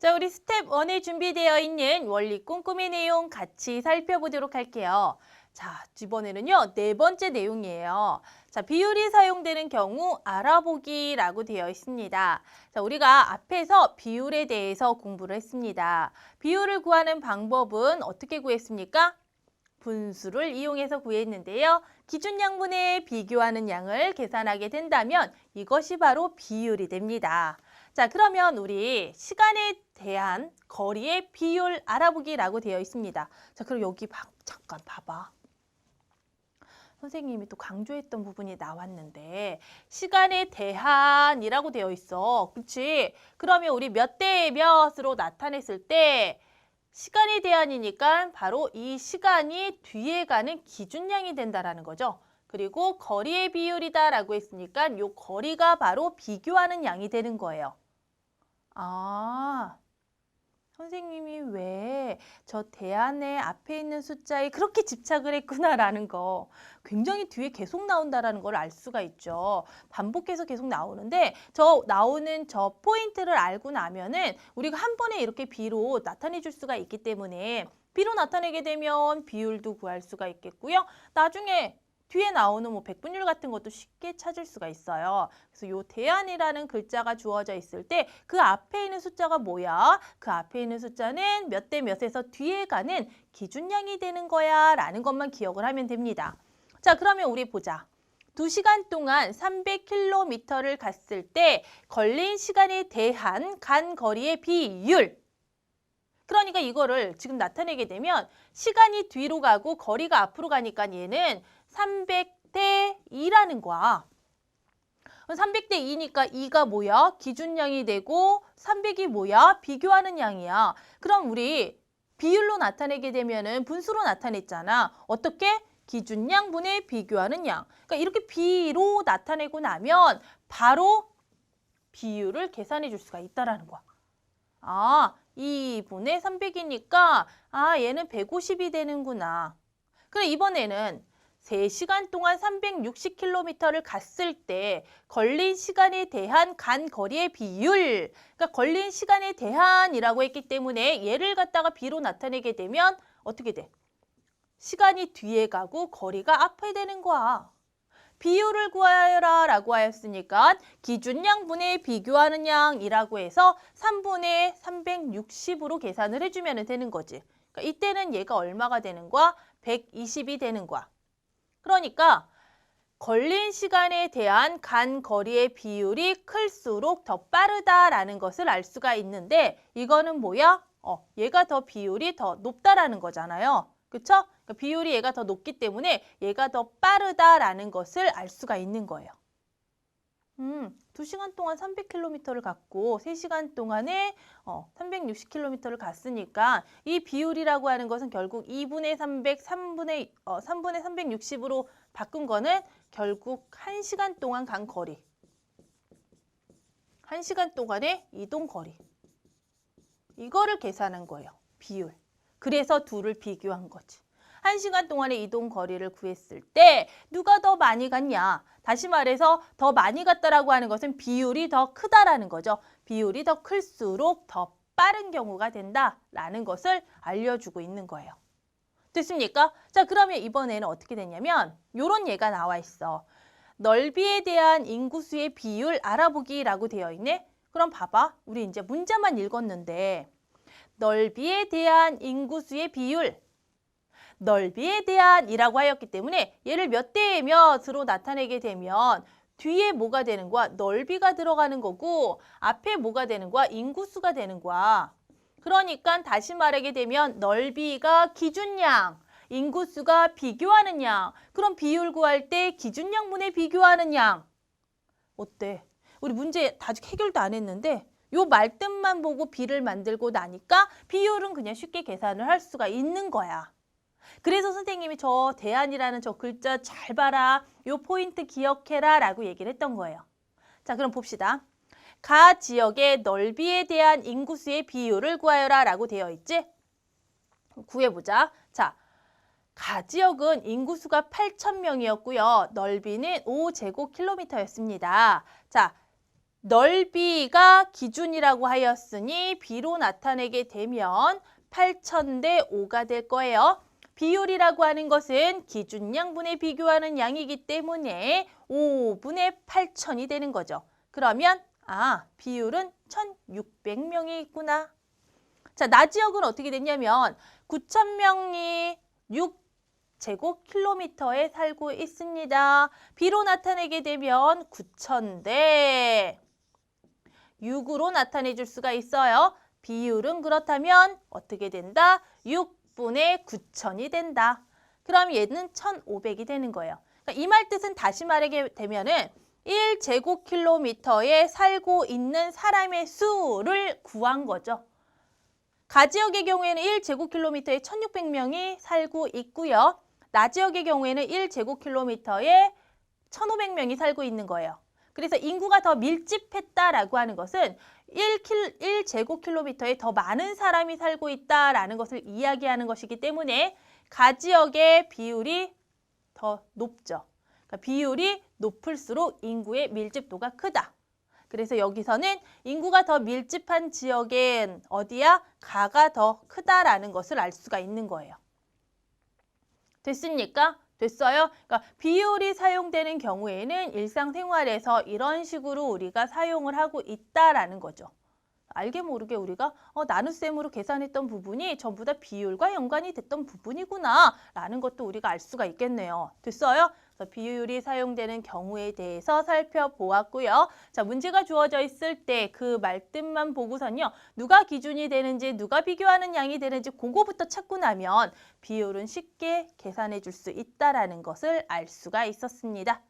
자, 우리 스텝 1에 준비되어 있는 원리 꼼꼼의 내용 같이 살펴보도록 할게요. 자, 이번에는요, 네 번째 내용이에요. 자, 비율이 사용되는 경우 알아보기라고 되어 있습니다. 자, 우리가 앞에서 비율에 대해서 공부를 했습니다. 비율을 구하는 방법은 어떻게 구했습니까? 분수를 이용해서 구했는데요. 기준 양분에 비교하는 양을 계산하게 된다면 이것이 바로 비율이 됩니다. 자, 그러면 우리 시간에 대한 거리의 비율 알아보기라고 되어 있습니다. 자, 그럼 여기 잠깐 봐봐. 선생님이 또 강조했던 부분이 나왔는데 시간에 대한이라고 되어 있어. 그치? 그러면 우리 몇 대 몇으로 나타냈을 때 시간에 대한이니까 바로 이 시간이 뒤에 가는 기준량이 된다라는 거죠. 그리고 거리의 비율이다라고 했으니까 이 거리가 바로 비교하는 양이 되는 거예요. 아, 선생님이 왜 저 대안의 앞에 있는 숫자에 그렇게 집착을 했구나라는 거 굉장히 뒤에 계속 나온다라는 걸 알 수가 있죠. 반복해서 계속 나오는데 나오는 저 포인트를 알고 나면은 우리가 한 번에 이렇게 B로 나타내 줄 수가 있기 때문에 B로 나타내게 되면 비율도 구할 수가 있겠고요. 나중에 뒤에 나오는 뭐 백분율 같은 것도 쉽게 찾을 수가 있어요. 그래서 요 대안이라는 글자가 주어져 있을 때 그 앞에 있는 숫자가 뭐야? 그 앞에 있는 숫자는 몇 대 몇에서 뒤에 가는 기준량이 되는 거야 라는 것만 기억을 하면 됩니다. 자, 그러면 우리 보자. 2시간 동안 300km를 갔을 때 걸린 시간에 대한 간 거리의 비율. 그러니까 이거를 지금 나타내게 되면 시간이 뒤로 가고 거리가 앞으로 가니까 얘는 300대 2라는 거야. 300대 2니까 2가 뭐야? 기준량이 되고 300이 뭐야? 비교하는 양이야. 그럼 우리 비율로 나타내게 되면은 분수로 나타냈잖아. 어떻게? 기준량 분의 비교하는 양. 그러니까 이렇게 B로 나타내고 나면 바로 비율을 계산해 줄 수가 있다라는 거야. 아, 2분의 300이니까 얘는 150이 되는구나. 그래, 이번에는 3시간 동안 360km를 갔을 때 걸린 시간에 대한 간 거리의 비율. 그러니까 걸린 시간에 대한이라고 했기 때문에 얘를 갖다가 B로 나타내게 되면 어떻게 돼? 시간이 뒤에 가고 거리가 앞에 되는 거야. 비율을 구하여라 라고 하였으니까 기준량 분의 비교하는 양이라고 해서 3분의 360으로 계산을 해주면 되는 거지. 그러니까 이때는 얘가 얼마가 되는 거야? 120이 되는 거야. 그러니까 걸린 시간에 대한 간 거리의 비율이 클수록 더 빠르다라는 것을 알 수가 있는데 이거는 뭐야? 얘가 더 비율이 더 높다라는 거잖아요. 그쵸? 그러니까 비율이 얘가 더 높기 때문에 얘가 더 빠르다라는 것을 알 수가 있는 거예요. 2시간 동안 300km를 갔고 3시간 동안에 360km를 갔으니까 이 비율이라고 하는 것은 결국 2분의 300, 3분의 360으로 바꾼 거는 결국 1시간 동안 간 거리. 1시간 동안의 이동 거리. 이거를 계산한 거예요. 비율. 그래서 둘을 비교한 거지. 1시간 동안의 이동 거리를 구했을 때 누가 더 많이 갔냐? 다시 말해서 더 많이 갔다라고 하는 것은 비율이 더 크다라는 거죠. 비율이 더 클수록 더 빠른 경우가 된다라는 것을 알려주고 있는 거예요. 됐습니까? 자, 그러면 이번에는 어떻게 되냐면 이런 예가 나와 있어. 넓이에 대한 인구수의 비율 알아보기라고 되어 있네. 그럼 봐봐. 우리 이제 문자만 읽었는데 넓이에 대한 인구수의 비율, 넓이에 대한이라고 하였기 때문에 얘를 몇 대의 몇으로 나타내게 되면 뒤에 뭐가 되는 거야? 넓이가 들어가는 거고 앞에 뭐가 되는 거야? 인구수가 되는 거야. 그러니까 다시 말하게 되면 넓이가 기준량, 인구수가 비교하는 양. 그럼 비율 구할 때 기준량분의 비교하는 양. 어때? 우리 문제 아직 해결도 안 했는데 요 말뜻만 보고 B를 만들고 나니까 비율은 그냥 쉽게 계산을 할 수가 있는 거야. 그래서 선생님이 저 대안이라는 저 글자 잘 봐라. 요 포인트 기억해라 라고 얘기를 했던 거예요. 자, 그럼 봅시다. 가 지역의 넓이에 대한 인구수의 비율을 구하여라 라고 되어 있지? 구해보자. 자, 가 지역은 인구수가 8,000명이었고요. 넓이는 5제곱킬로미터였습니다. 자, 넓이가 기준이라고 하였으니 B로 나타내게 되면 8,000대 5가 될 거예요. 비율이라고 하는 것은 기준양분에 비교하는 양이기 때문에 5분의 8,000이 되는 거죠. 그러면 비율은 1,600명이 있구나. 자, 나지역은 어떻게 됐냐면 9,000명이 6제곱킬로미터에 살고 있습니다. B로 나타내게 되면 9,000대 6으로 나타내 줄 수가 있어요. 비율은 그렇다면 어떻게 된다? 6분의 9,000이 된다. 그럼 얘는 1,500이 되는 거예요. 그러니까 이 말 뜻은 다시 말하게 되면은 1제곱킬로미터에 살고 있는 사람의 수를 구한 거죠. 가지역의 경우에는 1제곱킬로미터에 1,600명이 살고 있고요. 나지역의 경우에는 1제곱킬로미터에 1,500명이 살고 있는 거예요. 그래서 인구가 더 밀집했다라고 하는 것은 1제곱킬로미터에 더 많은 사람이 살고 있다라는 것을 이야기하는 것이기 때문에 가지역의 비율이 더 높죠. 그러니까 비율이 높을수록 인구의 밀집도가 크다. 그래서 여기서는 인구가 더 밀집한 지역엔 어디야? 가가 더 크다라는 것을 알 수가 있는 거예요. 됐습니까? 됐어요? 그러니까 비율이 사용되는 경우에는 일상생활에서 이런 식으로 우리가 사용을 하고 있다라는 거죠. 알게 모르게 우리가 나눗셈으로 계산했던 부분이 전부 다 비율과 연관이 됐던 부분이구나 라는 것도 우리가 알 수가 있겠네요. 됐어요? 그래서 비율이 사용되는 경우에 대해서 살펴보았고요. 자, 문제가 주어져 있을 때 그 말뜻만 보고선요. 누가 기준이 되는지 누가 비교하는 양이 되는지 그거부터 찾고 나면 비율은 쉽게 계산해 줄 수 있다는 것을 알 수가 있었습니다.